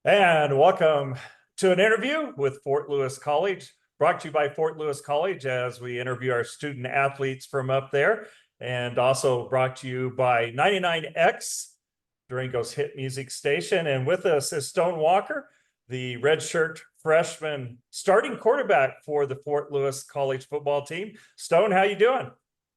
And welcome to an interview with Fort Lewis College, brought to you by Fort Lewis College as we interview our student athletes from up there, and also brought to you by 99X, Durango's hit music station. And with us is Stone Walker, the redshirt freshman starting quarterback for the Fort Lewis College football team. Stone, how you doing?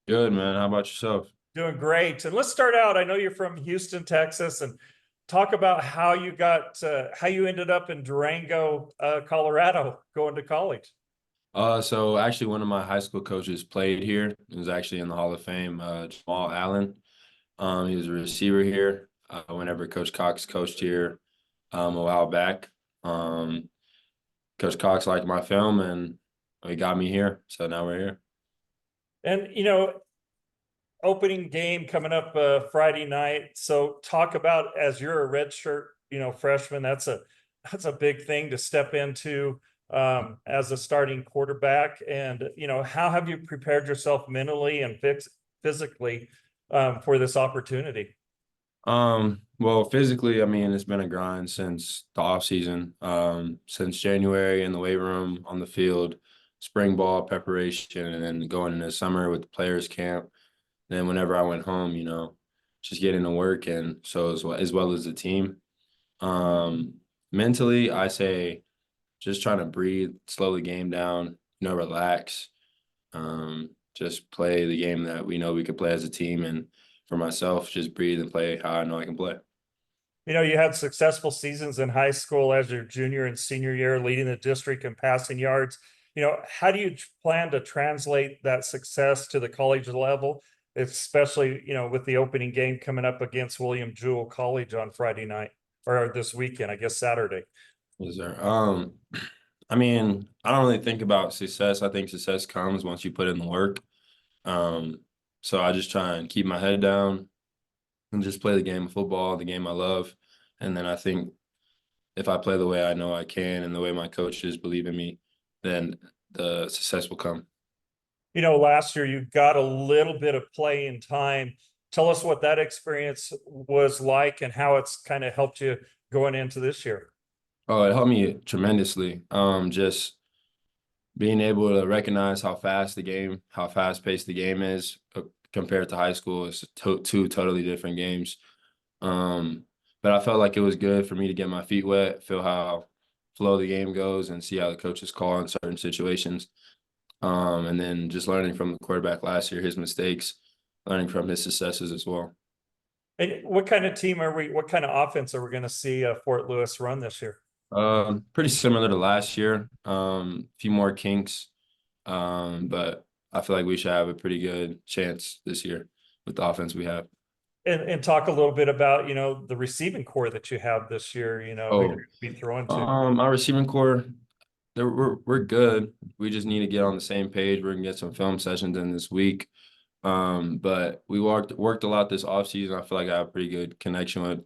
Good, man. How about yourself? Doing great. And let's start out. I know you're from Houston, Texas, and talk about how you how you ended up in Durango, Colorado, going to college. So actually one of my high school coaches played here. He was actually in the Hall of Fame, Jamal Allen. He was a receiver here whenever Coach Cox coached here a while back. Coach Cox liked my film and he got me here. So now we're here. And opening game coming up Friday night. So talk about, as you're a redshirt, freshman. That's a big thing to step into as a starting quarterback. And how have you prepared yourself mentally and physically for this opportunity? Well, physically, I mean, it's been a grind since the off season, since January in the weight room, on the field, spring ball preparation, and then going into summer with the players camp. Then whenever I went home, just getting to work, and so as well as the team. Mentally, I say just trying to breathe, slow the game down, relax. Just play the game that we know we could play as a team, and for myself, just breathe and play how I know I can play. You had successful seasons in high school as your junior and senior year, leading the district in passing yards. How do you plan to translate that success to the college level, especially, with the opening game coming up against William Jewell College on Friday night, or this weekend, I guess Saturday? Yes, sir. I mean, I don't really think about success. I think success comes once you put in the work. Um, so I just try and keep my head down and just play the game of football, the game I love. And then I think if I play the way I know I can and the way my coaches believe in me, then the success will come. Last year you got a little bit of playing time. Tell us what that experience was like and how it's kind of helped you going into this year. Oh, it helped me tremendously. Just being able to recognize how fast paced the game is compared to high school. It's two totally different games. But I felt like it was good for me to get my feet wet, feel how flow the game goes, and see how the coaches call in certain situations. And then just learning from the quarterback last year, his mistakes, learning from his successes as well. And what kind of team what kind of offense are we going to see Fort Lewis run this year? Pretty similar to last year. A few more kinks, but I feel like we should have a pretty good chance this year with the offense we have. And talk a little bit about, the receiving core that you have this year, who you're Oh, going to be throwing to. our receiving core, we're good. We just need to get on the same page. We're gonna get some film sessions in this week. But we worked a lot this offseason. I feel like I have a pretty good connection with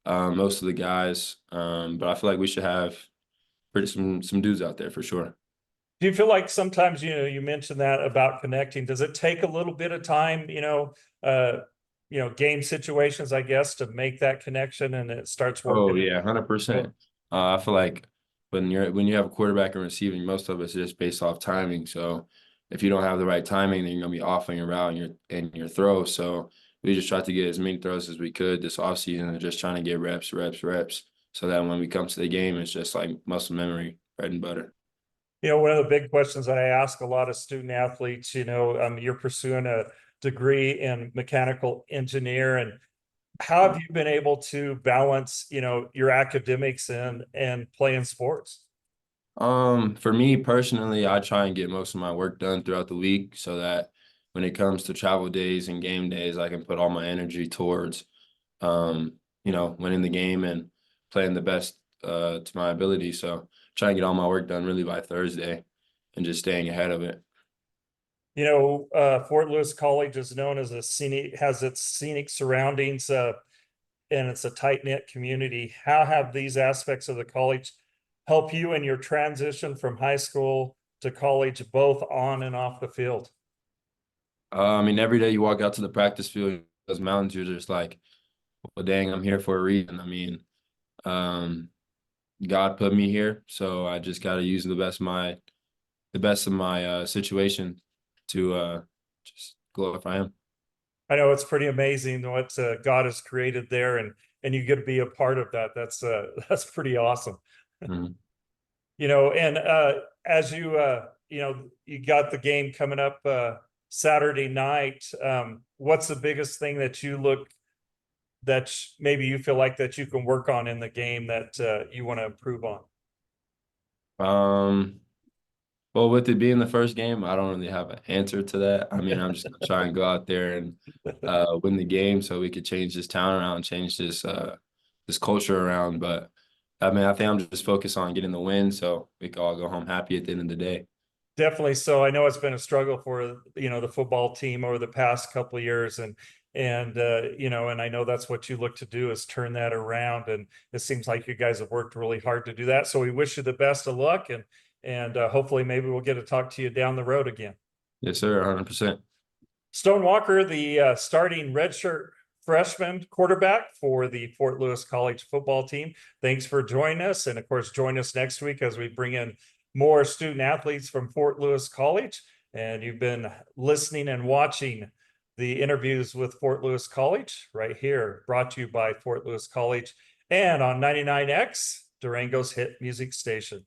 most of the guys. But I feel like we should have some dudes out there for sure. Do you feel like sometimes, you mentioned that about connecting, does it take a little bit of time, game situations, I guess, to make that connection and it starts Oh working? yeah, 100%. I feel like when you have a quarterback and receiving, most of it's just based off timing. So if you don't have the right timing, then you're gonna be off on your route and your throw. So we just tried to get as many throws as we could this offseason and just trying to get reps, so that when we come to the game, it's just like muscle memory, bread and butter. One of the big questions that I ask a lot of student athletes, you're pursuing a degree in mechanical engineer, and how have you been able to balance, your academics and playing sports? For me personally, I try and get most of my work done throughout the week so that when it comes to travel days and game days, I can put all my energy towards, winning the game and playing the best to my ability. So try and get all my work done really by Thursday and just staying ahead of it. Fort Lewis College is known as has its scenic surroundings, and it's a tight-knit community. How have these aspects of the college help you in your transition from high school to college, both on and off the field? I mean, every day you walk out to the practice field, those mountains, you're just like, well, dang, I'm here for a reason. I mean, um, God put me here, so I just got to use the best of my situation to just glorify Him. I know it's pretty amazing what God has created there, and you get to be a part of that. That's pretty awesome. Mhm. And as you got the game coming up Saturday night. What's the biggest thing that maybe you feel like that you can work on in the game that you want to improve on? Um, well, with it being the first game, I don't really have an answer to that. I mean, I'm just gonna try and go out there and win the game so we could change this town around, change this culture around. But I mean, I think I'm just focused on getting the win so we can all go home happy at the end of the day. Definitely. So I know it's been a struggle for the football team over the past couple of years, and I know that's what you look to do is turn that around, and it seems like you guys have worked really hard to do that. So we wish you the best of luck, and hopefully maybe we'll get to talk to you down the road again. Yes, sir, 100%. Stone Walker, the starting redshirt freshman quarterback for the Fort Lewis College football team. Thanks for joining us. And of course, join us next week as we bring in more student athletes from Fort Lewis College. And you've been listening and watching the interviews with Fort Lewis College right here, brought to you by Fort Lewis College and on 99X, Durango's hit music station.